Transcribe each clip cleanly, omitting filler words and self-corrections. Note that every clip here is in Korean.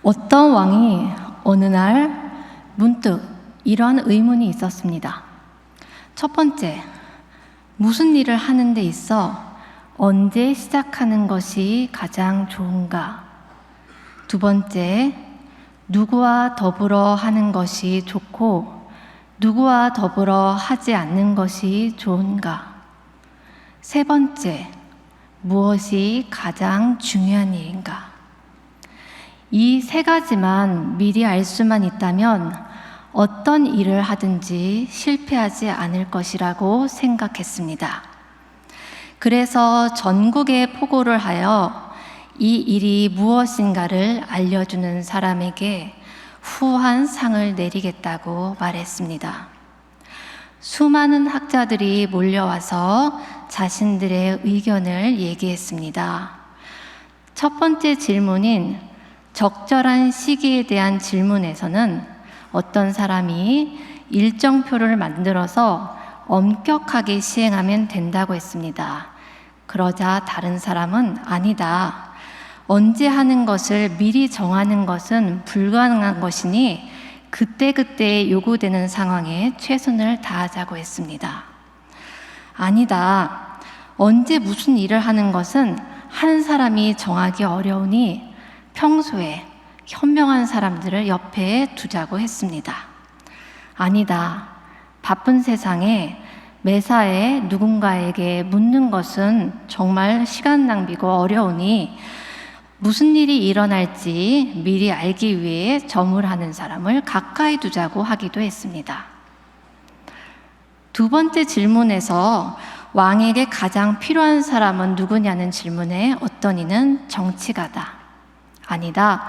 어떤 왕이 어느 날 문득 이러한 의문이 있었습니다. 첫 번째, 무슨 일을 하는 데 있어 언제 시작하는 것이 가장 좋은가? 두 번째, 누구와 더불어 하는 것이 좋고 누구와 더불어 하지 않는 것이 좋은가? 세 번째, 무엇이 가장 중요한 일인가? 이 세 가지만 미리 알 수만 있다면 어떤 일을 하든지 실패하지 않을 것이라고 생각했습니다. 그래서 전국에 포고를 하여 이 일이 무엇인가를 알려주는 사람에게 후한 상을 내리겠다고 말했습니다. 수많은 학자들이 몰려와서 자신들의 의견을 얘기했습니다. 첫 번째 질문인 적절한 시기에 대한 질문에서는 어떤 사람이 일정표를 만들어서 엄격하게 시행하면 된다고 했습니다. 그러자 다른 사람은 아니다. 언제 하는 것을 미리 정하는 것은 불가능한 것이니 그때그때 요구되는 상황에 최선을 다하자고 했습니다. 아니다. 언제 무슨 일을 하는 것은 한 사람이 정하기 어려우니 평소에 현명한 사람들을 옆에 두자고 했습니다. 아니다. 바쁜 세상에 매사에 누군가에게 묻는 것은 정말 시간 낭비고 어려우니 무슨 일이 일어날지 미리 알기 위해 점을 사람을 가까이 두자고 하기도 했습니다. 두 번째 질문에서 왕에게 가장 필요한 사람은 누구냐는 질문에 어떤 이는 정치가다. 아니다.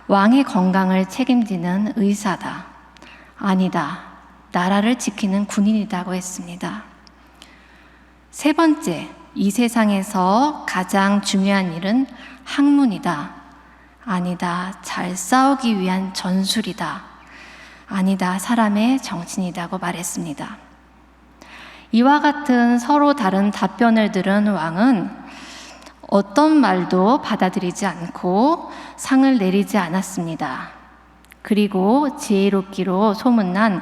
왕의 건강을 책임지는 의사다. 아니다. 나라를 지키는 군인이라고 했습니다. 세 번째, 이 세상에서 가장 중요한 일은 학문이다. 아니다. 잘 싸우기 위한 전술이다. 아니다. 사람의 정신이라고 말했습니다. 이와 같은 서로 다른 답변을 들은 왕은 어떤 말도 받아들이지 않고 상을 내리지 않았습니다. 그리고 지혜롭기로 소문난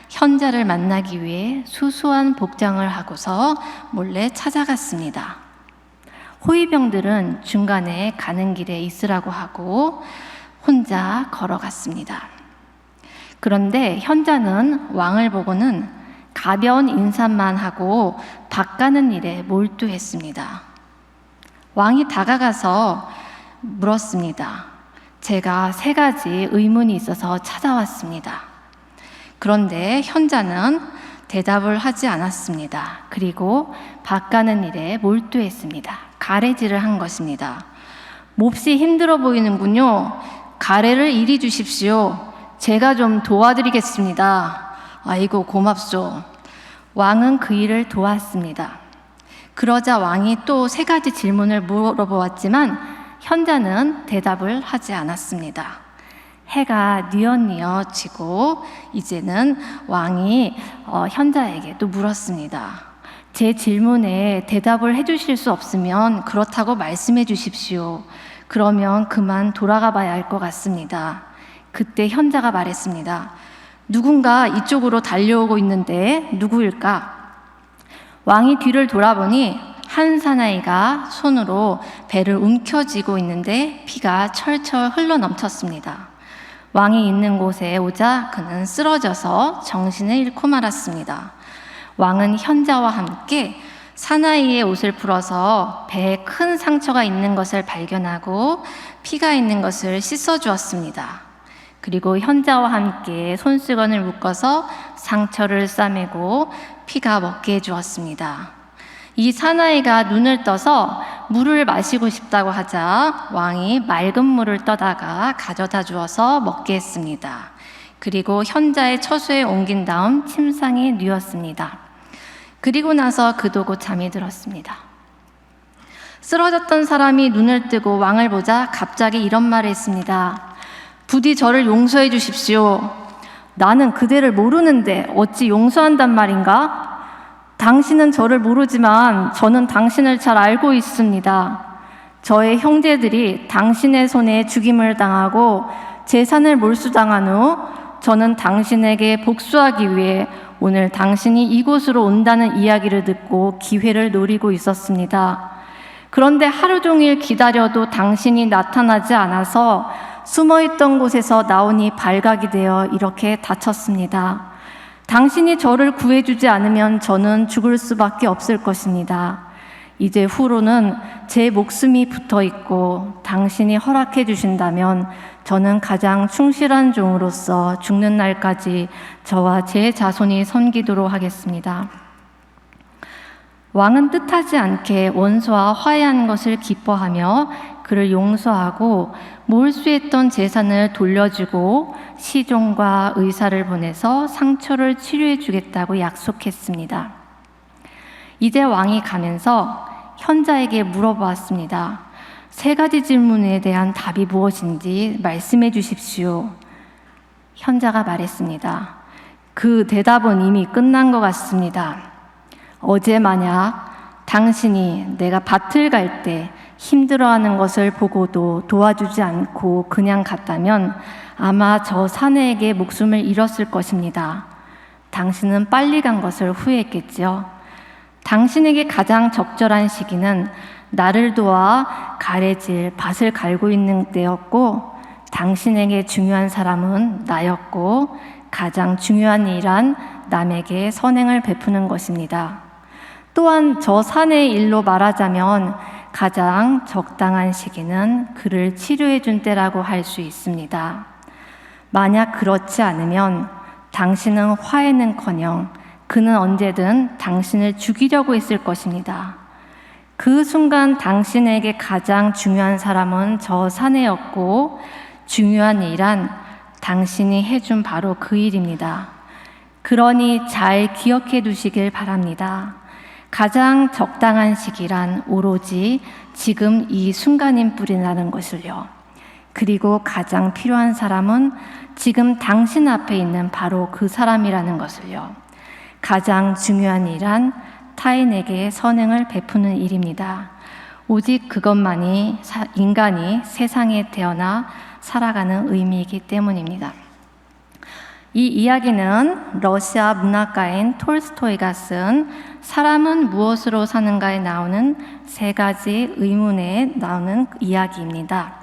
현자를 만나기 위해 수수한 복장을 하고서 몰래 찾아갔습니다. 호위병들은 중간에 가는 길에 있으라고 하고 혼자 걸어갔습니다. 그런데 현자는 왕을 보고는 가벼운 인사만 하고 밭가는 일에 몰두했습니다. 왕이 다가가서 물었습니다. 제가 3가지 의문이 있어서 찾아왔습니다. 그런데 현자는 대답을 하지 않았습니다. 그리고 밭가는 일에 몰두했습니다. 가래질을 한 것입니다. 몹시 힘들어 보이는군요. 가래를 이리 주십시오. 제가 좀 도와드리겠습니다. 아이고 고맙소. 왕은 그 일을 도왔습니다. 그러자 왕이 또 3가지 질문을 물어보았지만 현자는 대답을 하지 않았습니다. 해가 뉘엿뉘엿 지고 이제는 왕이 현자에게 또 물었습니다. 제 질문에 대답을 해주실 수 없으면 그렇다고 말씀해 주십시오. 그러면 그만 돌아가 봐야 할 것 같습니다. 그때 현자가 말했습니다. 누군가 이쪽으로 달려오고 있는데 누구일까? 왕이 뒤를 돌아보니 한 사나이가 손으로 배를 움켜쥐고 있는데 피가 철철 흘러넘쳤습니다. 왕이 있는 곳에 오자 그는 쓰러져서 정신을 잃고 말았습니다. 왕은 현자와 함께 사나이의 옷을 풀어서 배에 큰 상처가 있는 것을 발견하고 피가 있는 것을 씻어주었습니다. 그리고 현자와 함께 손수건을 묶어서 상처를 싸매고 피가 먹게 해주었습니다. 이 사나이가 눈을 떠서 물을 마시고 싶다고 하자 왕이 맑은 물을 떠다가 가져다 주어서 먹게 했습니다. 그리고 현자의 처소에 옮긴 다음 침상에 뉘었습니다. 그리고 나서 그도 곧 잠이 들었습니다. 쓰러졌던 사람이 눈을 뜨고 왕을 보자 갑자기 이런 말을 했습니다. 부디 저를 용서해 주십시오. 나는 그대를 모르는데 어찌 용서한단 말인가? 당신은 저를 모르지만 저는 당신을 잘 알고 있습니다. 저의 형제들이 당신의 손에 죽임을 당하고 재산을 몰수당한 후 저는 당신에게 복수하기 위해 오늘 당신이 이곳으로 온다는 이야기를 듣고 기회를 노리고 있었습니다. 그런데 하루 종일 기다려도 당신이 나타나지 않아서 숨어있던 곳에서 나오니 발각이 되어 이렇게 다쳤습니다. 당신이 저를 구해주지 않으면 저는 죽을 수밖에 없을 것입니다. 이제 후로는 제 목숨이 붙어 있고 당신이 허락해 주신다면 저는 가장 충실한 종으로서 죽는 날까지 저와 제 자손이 섬기도록 하겠습니다. 왕은 뜻하지 않게 원수와 화해한 것을 기뻐하며 그를 용서하고 몰수했던 재산을 돌려주고 시종과 의사를 보내서 상처를 치료해 주겠다고 약속했습니다. 이제 왕이 가면서 현자에게 물어보았습니다. 3가지 질문에 대한 답이 무엇인지 말씀해 주십시오. 현자가 말했습니다. 그 대답은 이미 끝난 것 같습니다. 어제 만약 당신이 내가 밭을 갈 때 힘들어하는 것을 보고도 도와주지 않고 그냥 갔다면 아마 저 사내에게 목숨을 잃었을 것입니다. 당신은 빨리 간 것을 후회했겠지요. 당신에게 가장 적절한 시기는 나를 도와 가래질 밭을 갈고 있는 때였고 당신에게 중요한 사람은 나였고 가장 중요한 일은 남에게 선행을 베푸는 것입니다. 또한 저 사내의 일로 말하자면 가장 적당한 시기는 그를 치료해 준 때라고 할 수 있습니다. 만약 그렇지 않으면 당신은 화해는커녕 그는 언제든 당신을 죽이려고 했을 것입니다. 그 순간 당신에게 가장 중요한 사람은 저 사내였고 중요한 일은 당신이 해준 바로 그 일입니다. 그러니 잘 기억해 두시길 바랍니다. 가장 적당한 시기란 오로지 지금 이 순간인 뿐이라는 것을요. 그리고 가장 필요한 사람은 지금 당신 앞에 있는 바로 그 사람이라는 것을요. 가장 중요한 일은 타인에게 선행을 베푸는 일입니다. 오직 그것만이 인간이 세상에 태어나 살아가는 의미이기 때문입니다. 이 이야기는 러시아 문학가인 톨스토이가 쓴 사람은 무엇으로 사는가에 나오는 3가지 의문에 나오는 이야기입니다.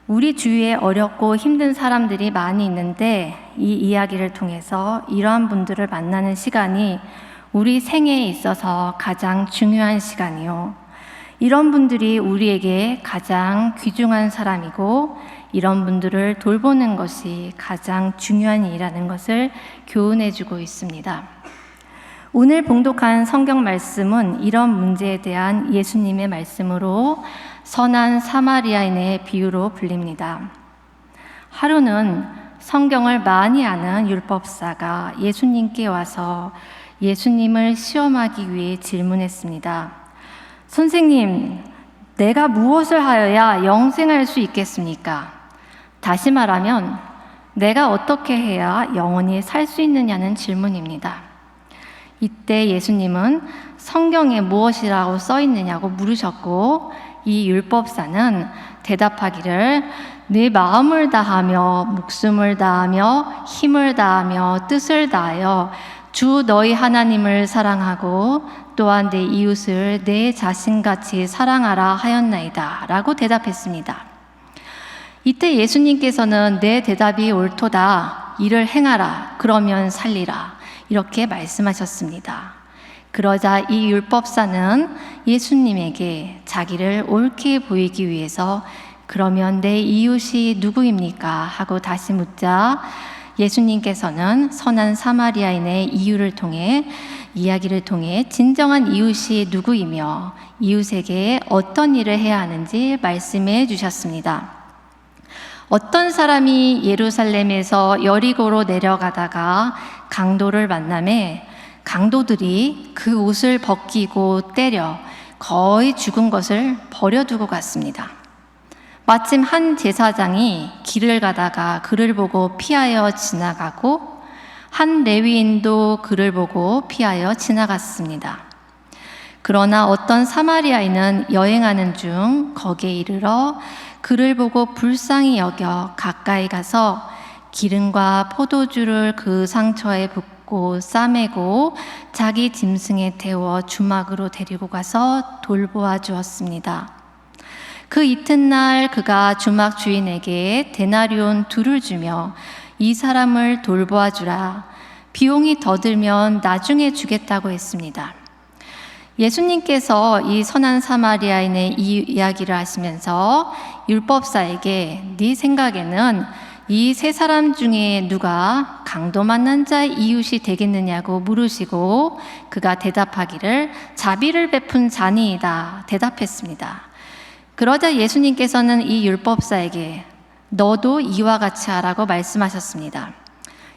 우리 주위에 어렵고 힘든 사람들이 많이 있는데 이 이야기를 통해서 이러한 분들을 만나는 시간이 우리 생애에 있어서 가장 중요한 시간이요. 이런 분들이 우리에게 가장 귀중한 사람이고 이런 분들을 돌보는 것이 가장 중요한 일이라는 것을 교훈해주고 있습니다. 오늘 봉독한 성경 말씀은 이런 문제에 대한 예수님의 말씀으로 선한 사마리아인의 비유로 불립니다. 하루는 성경을 많이 아는 율법사가 예수님께 와서 예수님을 시험하기 위해 질문했습니다. 선생님, 내가 무엇을 하여야 영생할 수 있겠습니까? 다시 말하면 내가 어떻게 해야 영원히 살 수 있느냐는 질문입니다. 이때 예수님은 성경에 무엇이라고 써 있느냐고 물으셨고 이 율법사는 대답하기를 네 마음을 다하며 목숨을 다하며 힘을 다하며 뜻을 다하여 주 너희 하나님을 사랑하고 또한 내 이웃을 내 자신같이 사랑하라 하였나이다 라고 대답했습니다. 이때 예수님께서는 내 대답이 옳도다. 이를 행하라. 그러면 살리라. 이렇게 말씀하셨습니다. 그러자 이 율법사는 예수님에게 자기를 옳게 보이기 위해서 그러면 내 이웃이 누구입니까? 하고 다시 묻자 예수님께서는 선한 사마리아인의 이야기를 통해 진정한 이웃이 누구이며 이웃에게 어떤 일을 해야 하는지 말씀해 주셨습니다. 어떤 사람이 예루살렘에서 여리고로 내려가다가 강도를 만나매 강도들이 그 옷을 벗기고 때려 거의 죽은 것을 버려두고 갔습니다. 마침 한 제사장이 길을 가다가 그를 보고 피하여 지나가고 한 레위인도 그를 보고 피하여 지나갔습니다. 그러나 어떤 사마리아인은 여행하는 중 거기에 이르러 그를 보고 불쌍히 여겨 가까이 가서 기름과 포도주를 그 상처에 붓고 싸매고 자기 짐승에 태워 주막으로 데리고 가서 돌보아 주었습니다. 그 이튿날 그가 주막 주인에게 데나리온 2를 주며 이 사람을 돌보아 주라. 비용이 더 들면 나중에 주겠다고 했습니다. 예수님께서 이 선한 사마리아인의 이 이야기를 하시면서 율법사에게 네 생각에는 이 세 사람 중에 누가 강도 만난 자의 이웃이 되겠느냐고 물으시고 그가 대답하기를 자비를 베푼 자니이다 대답했습니다. 그러자 예수님께서는 이 율법사에게 너도 이와 같이 하라고 말씀하셨습니다.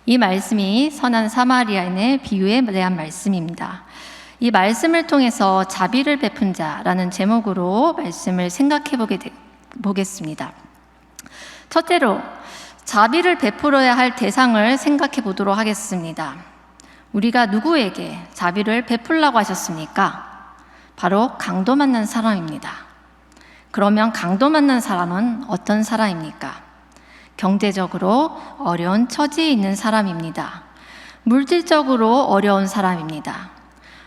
이 말씀이 선한 사마리아인의 비유에 대한 말씀입니다. 이 말씀을 통해서 자비를 베푼 자라는 제목으로 말씀을 생각해 보겠습니다. 첫째로 자비를 베풀어야 할 대상을 생각해 보도록 하겠습니다. 우리가 누구에게 자비를 베풀라고 하셨습니까? 바로 강도 만난 사람입니다. 그러면 강도 만난 사람은 어떤 사람입니까? 경제적으로 어려운 처지에 있는 사람입니다. 물질적으로 어려운 사람입니다.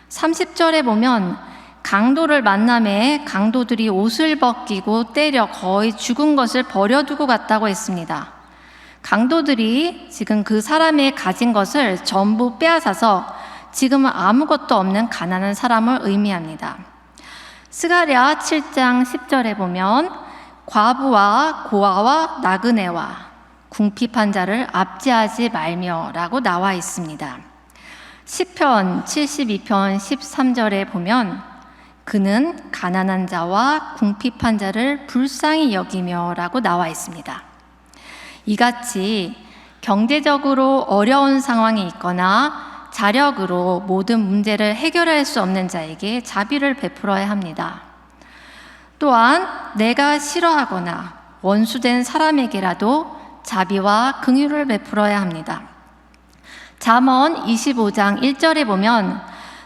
30절에 보면 강도를 만남에 강도들이 옷을 벗기고 때려 거의 죽은 것을 버려두고 갔다고 했습니다. 강도들이 지금 그 사람의 가진 것을 전부 빼앗아서 지금은 아무것도 없는 가난한 사람을 의미합니다. 스가랴 7장 10절에 보면 과부와 고아와 나그네와 궁핍한 자를 압제하지 말며 라고 나와 있습니다. 시편 72편 13절에 보면 그는 가난한 자와 궁핍한 자를 불쌍히 여기며 라고 나와 있습니다. 이같이 경제적으로 어려운 상황이 있거나 자력으로 모든 문제를 해결할 수 없는 자에게 자비를 베풀어야 합니다. 또한 내가 싫어하거나 원수된 사람에게라도 자비와 긍휼을 베풀어야 합니다. 잠언 25장 1절에 보면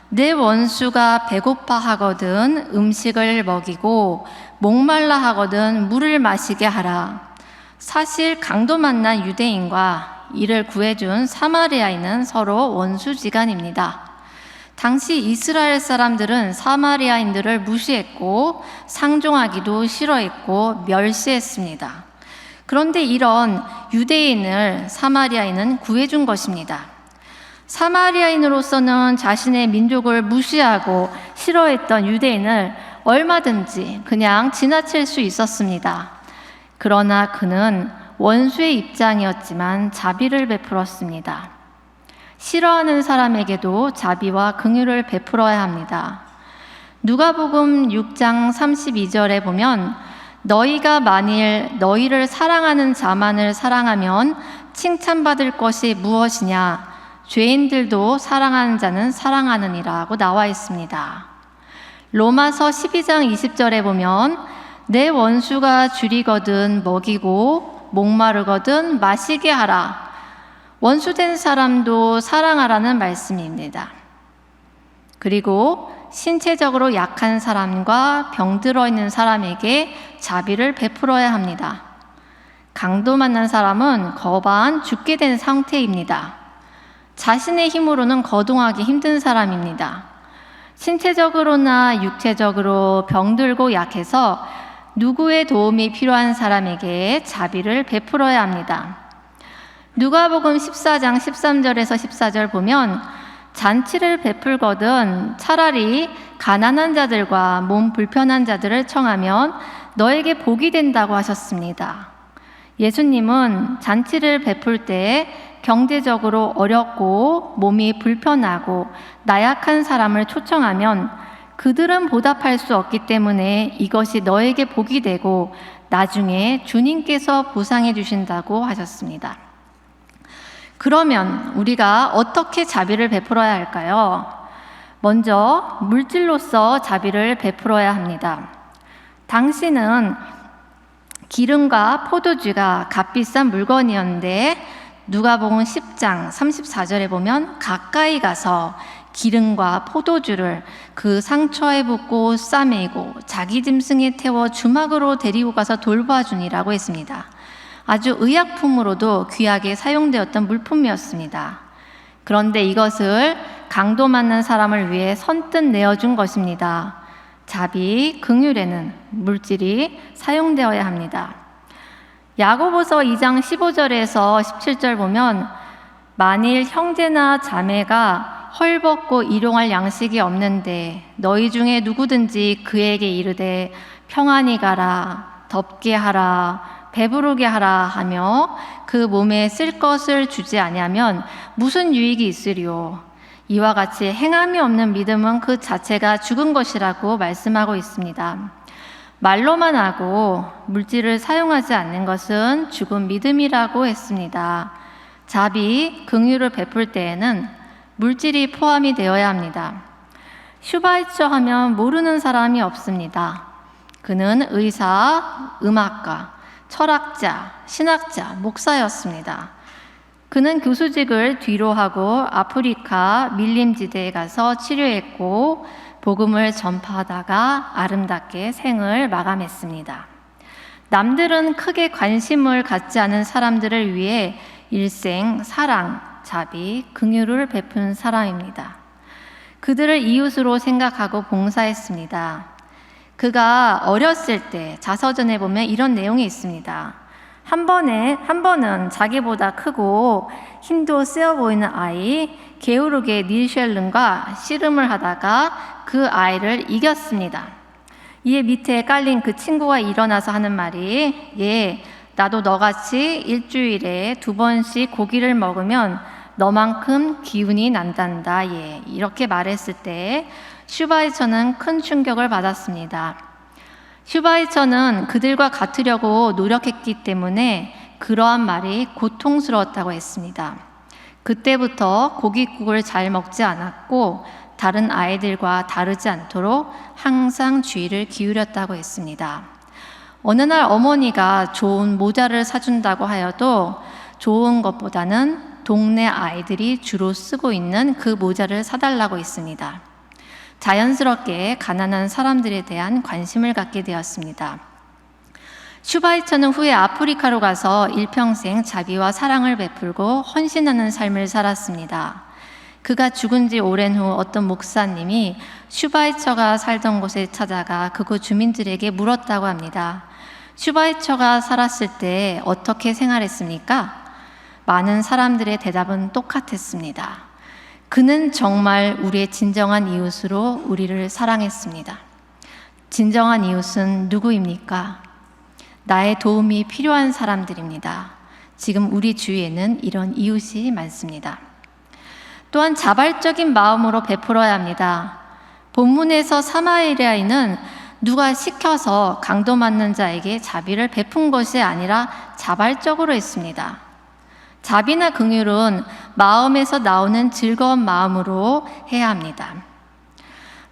내 원수가 배고파 하거든 음식을 먹이고 목말라 하거든 물을 마시게 하라. 사실 강도 만난 유대인과 이를 구해준 사마리아인은 서로 원수지간입니다. 당시 이스라엘 사람들은 사마리아인들을 무시했고 상종하기도 싫어했고 멸시했습니다. 그런데 이런 유대인을 사마리아인은 구해준 것입니다. 사마리아인으로서는 자신의 민족을 무시하고 싫어했던 유대인을 얼마든지 그냥 지나칠 수 있었습니다. 그러나 그는 원수의 입장이었지만 자비를 베풀었습니다. 싫어하는 사람에게도 자비와 긍휼을 베풀어야 합니다. 누가복음 6장 32절에 보면 너희가 만일 너희를 사랑하는 자만을 사랑하면 칭찬받을 것이 무엇이냐? 죄인들도 사랑하는 자는 사랑하느니라고 나와 있습니다. 로마서 12장 20절에 보면 내 원수가 줄이거든 먹이고 목마르거든 마시게 하라. 원수된 사람도 사랑하라는 말씀입니다. 그리고 신체적으로 약한 사람과 병들어 있는 사람에게 자비를 베풀어야 합니다. 강도 만난 사람은 거반 죽게 된 상태입니다. 자신의 힘으로는 거동하기 힘든 사람입니다. 신체적으로나 육체적으로 병들고 약해서 누구의 도움이 필요한 사람에게 자비를 베풀어야 합니다. 누가복음 14장 13절에서 14절 보면 잔치를 베풀거든 차라리 가난한 자들과 몸 불편한 자들을 청하면 너에게 복이 된다고 하셨습니다. 예수님은 잔치를 베풀 때 경제적으로 어렵고 몸이 불편하고 나약한 사람을 초청하면 그들은 보답할 수 없기 때문에 이것이 너에게 복이 되고 나중에 주님께서 보상해 주신다고 하셨습니다. 그러면 우리가 어떻게 자비를 베풀어야 할까요? 먼저 물질로서 자비를 베풀어야 합니다. 당시는 기름과 포도주가 값비싼 물건이었는데 누가복음 10장 34절에 보면 가까이 가서 기름과 포도주를 그 상처에 붓고 싸매고 자기 짐승에 태워 주막으로 데리고 가서 돌봐주니라고 했습니다. 아주 의약품으로도 귀하게 사용되었던 물품이었습니다. 그런데 이것을 강도 맞는 사람을 위해 선뜻 내어준 것입니다. 자비, 긍휼에는 물질이 사용되어야 합니다. 야고보서 2장 15절에서 17절 보면 만일 형제나 자매가 헐벗고 일용할 양식이 없는데 너희 중에 누구든지 그에게 이르되 평안히 가라, 덥게 하라, 배부르게 하라 하며 그 몸에 쓸 것을 주지 아니하면 무슨 유익이 있으리요? 이와 같이 행함이 없는 믿음은 그 자체가 죽은 것이라고 말씀하고 있습니다. 말로만 하고 물질을 사용하지 않는 것은 죽은 믿음이라고 했습니다. 자비, 긍휼을 베풀 때에는 물질이 포함이 되어야 합니다. 슈바이처 하면 모르는 사람이 없습니다. 그는 의사, 음악가, 철학자, 신학자, 목사였습니다. 그는 교수직을 뒤로 하고 아프리카 밀림지대에 가서 치료했고 복음을 전파하다가 아름답게 생을 마감했습니다. 남들은 크게 관심을 갖지 않은 사람들을 위해 일생 사랑, 자비, 긍휼을 베푼 사람입니다. 그들을 이웃으로 생각하고 봉사했습니다. 그가 어렸을 때 자서전에 보면 이런 내용이 있습니다. 한 번은 자기보다 크고 힘도 세어 보이는 아이 게오르게 닐쉘른과 씨름을 하다가 그 아이를 이겼습니다. 이에 밑에 깔린 그 친구가 일어나서 하는 말이 나도 너같이 일주일에 2번씩 고기를 먹으면 너만큼 기운이 난단다. 이렇게 말했을 때 슈바이처는 큰 충격을 받았습니다. 슈바이처는 그들과 같으려고 노력했기 때문에 그러한 말이 고통스러웠다고 했습니다. 그때부터 고깃국을 잘 먹지 않았고 다른 아이들과 다르지 않도록 항상 주의를 기울였다고 했습니다. 어느 날 어머니가 좋은 모자를 사준다고 하여도 좋은 것보다는 동네 아이들이 주로 쓰고 있는 그 모자를 사달라고 했습니다. 자연스럽게 가난한 사람들에 대한 관심을 갖게 되었습니다. 슈바이처는 후에 아프리카로 가서 일평생 자비와 사랑을 베풀고 헌신하는 삶을 살았습니다. 그가 죽은 지 오랜 후 어떤 목사님이 슈바이처가 살던 곳에 찾아가 그곳 주민들에게 물었다고 합니다. 슈바이처가 살았을 때 어떻게 생활했습니까? 많은 사람들의 대답은 똑같았습니다. 그는 정말 우리의 진정한 이웃으로 우리를 사랑했습니다. 진정한 이웃은 누구입니까? 나의 도움이 필요한 사람들입니다. 지금 우리 주위에는 이런 이웃이 많습니다. 또한 자발적인 마음으로 베풀어야 합니다. 본문에서 사마리아인은 누가 시켜서 강도 맞는 자에게 자비를 베푼 것이 아니라 자발적으로 했습니다. 자비나 긍휼은 마음에서 나오는 즐거운 마음으로 해야 합니다.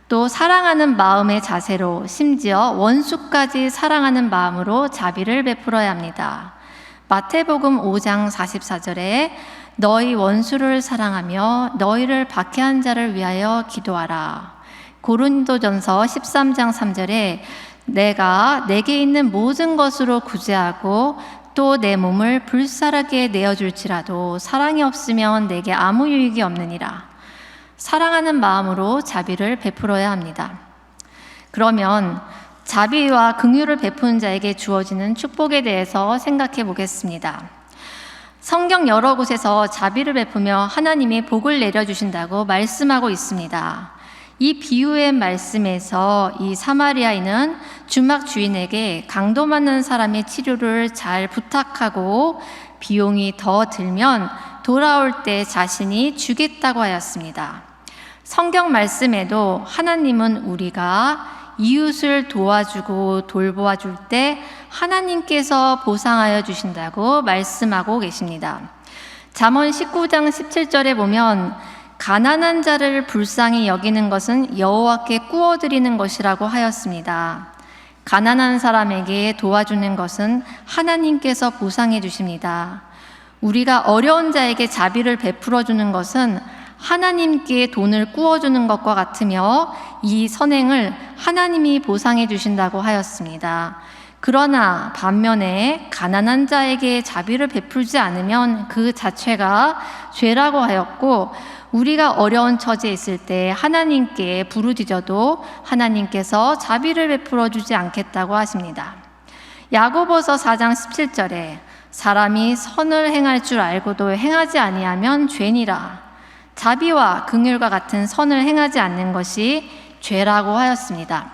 또 사랑하는 마음의 자세로 심지어 원수까지 사랑하는 마음으로 자비를 베풀어야 합니다. 마태복음 5장 44절에 너희 원수를 사랑하며 너희를 박해한 자를 위하여 기도하라. 고린도전서 13장 3절에 내가 내게 있는 모든 것으로 구제하고 또 내 몸을 불사르게 내어줄지라도 사랑이 없으면 내게 아무 유익이 없느니라. 사랑하는 마음으로 자비를 베풀어야 합니다. 그러면 자비와 긍휼을 베푸는 자에게 주어지는 축복에 대해서 생각해 보겠습니다. 성경 여러 곳에서 자비를 베푸며 하나님이 복을 내려주신다고 말씀하고 있습니다. 이 비유의 말씀에서 이 사마리아인은 주막 주인에게 강도 맞는 사람의 치료를 잘 부탁하고 비용이 더 들면 돌아올 때 자신이 주겠다고 하였습니다. 성경 말씀에도 하나님은 우리가 이웃을 도와주고 돌보아줄 때 하나님께서 보상하여 주신다고 말씀하고 계십니다. 잠언 19장 17절에 보면 가난한 자를 불쌍히 여기는 것은 여호와께 구워드리는 것이라고 하였습니다. 가난한 사람에게 도와주는 것은 하나님께서 보상해 주십니다. 우리가 어려운 자에게 자비를 베풀어 주는 것은 하나님께 돈을 꾸어주는 것과 같으며 이 선행을 하나님이 보상해 주신다고 하였습니다. 그러나 반면에 가난한 자에게 자비를 베풀지 않으면 그 자체가 죄라고 하였고, 우리가 어려운 처지에 있을 때 하나님께 부르짖어도 하나님께서 자비를 베풀어 주지 않겠다고 하십니다. 야고보서 4장 17절에 사람이 선을 행할 줄 알고도 행하지 아니하면 죄니라. 자비와 긍휼과 같은 선을 행하지 않는 것이 죄라고 하였습니다.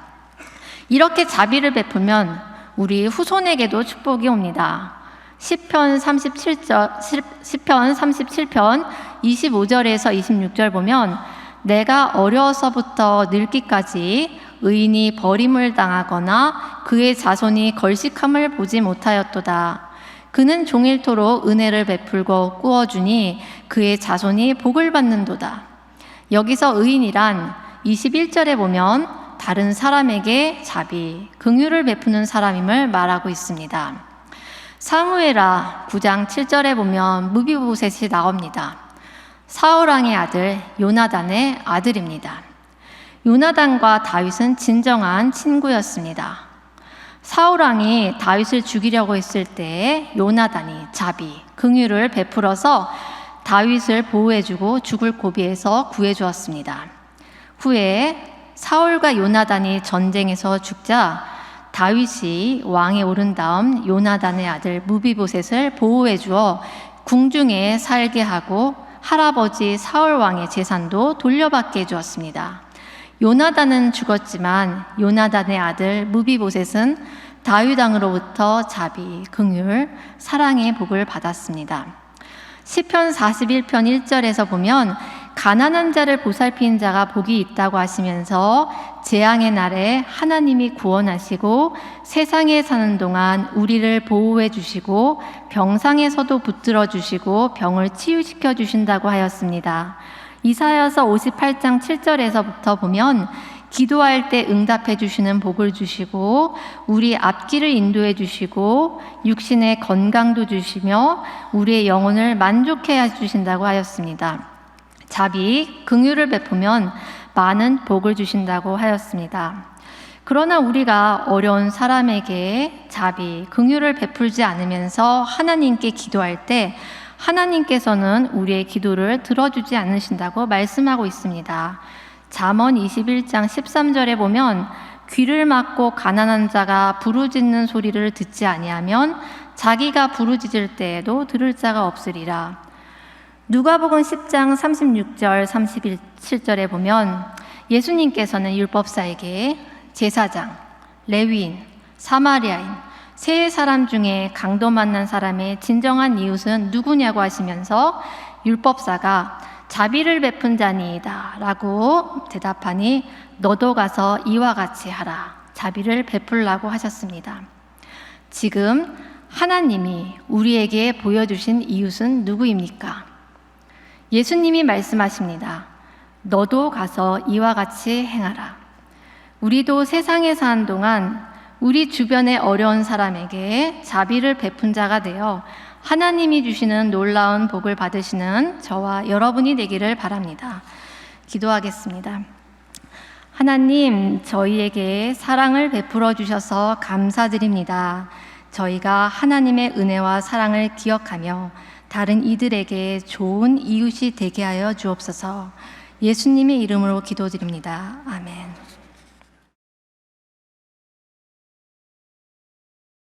이렇게 자비를 베풀면 우리 후손에게도 축복이 옵니다. 시편 37편 25절에서 26절 보면 내가 어려서부터 늙기까지 의인이 버림을 당하거나 그의 자손이 걸식함을 보지 못하였도다. 그는 종일토록 은혜를 베풀고 꾸어주니 그의 자손이 복을 받는도다. 여기서 의인이란 21절에 보면 다른 사람에게 자비, 긍휼을 베푸는 사람임을 말하고 있습니다. 사무엘하 9장 7절에 보면 무비보셋이 나옵니다. 사울왕의 아들 요나단의 아들입니다. 요나단과 다윗은 진정한 친구였습니다. 사울왕이 다윗을 죽이려고 했을 때 요나단이 자비, 긍휼을 베풀어서 다윗을 보호해주고 죽을 고비에서 구해주었습니다. 후에 사울과 요나단이 전쟁에서 죽자 다윗이 왕에 오른 다음 요나단의 아들 무비보셋을 보호해주어 궁중에 살게 하고 할아버지 사울왕의 재산도 돌려받게 해주었습니다. 요나단은 죽었지만 요나단의 아들 무비보셋은 다윗 왕으로부터 자비, 긍휼, 사랑의 복을 받았습니다. 시편 41편 1절에서 보면 가난한 자를 보살피는 자가 복이 있다고 하시면서 재앙의 날에 하나님이 구원하시고 세상에 사는 동안 우리를 보호해 주시고 병상에서도 붙들어 주시고 병을 치유시켜 주신다고 하였습니다. 이사야서 58장 7절에서부터 보면 기도할 때 응답해 주시는 복을 주시고 우리 앞길을 인도해 주시고 육신의 건강도 주시며 우리의 영혼을 만족해 해주신다고 하였습니다. 자비, 긍휼을 베푸면 많은 복을 주신다고 하였습니다. 그러나 우리가 어려운 사람에게 자비, 긍휼을 베풀지 않으면서 하나님께 기도할 때 하나님께서는 우리의 기도를 들어주지 않으신다고 말씀하고 있습니다. 잠언 21장 13절에 보면 귀를 막고 가난한 자가 부르짖는 소리를 듣지 아니하면 자기가 부르짖을 때에도 들을 자가 없으리라. 누가복음 10장 36절 37절에 보면 예수님께서는 율법사에게 제사장, 레위인, 사마리아인 세 사람 중에 강도 만난 사람의 진정한 이웃은 누구냐고 하시면서 율법사가 자비를 베푼 자니이다 라고 대답하니 너도 가서 이와 같이 하라. 자비를 베풀라고 하셨습니다. 지금 하나님이 우리에게 보여주신 이웃은 누구입니까? 예수님이 말씀하십니다. 너도 가서 이와 같이 행하라. 우리도 세상에 사는 동안 우리 주변의 어려운 사람에게 자비를 베푼 자가 되어 하나님이 주시는 놀라운 복을 받으시는 저와 여러분이 되기를 바랍니다. 기도하겠습니다. 하나님, 저희에게 사랑을 베풀어 주셔서 감사드립니다. 저희가 하나님의 은혜와 사랑을 기억하며 다른 이들에게 좋은 이웃이 되게 하여 주옵소서. 예수님의 이름으로 기도드립니다. 아멘.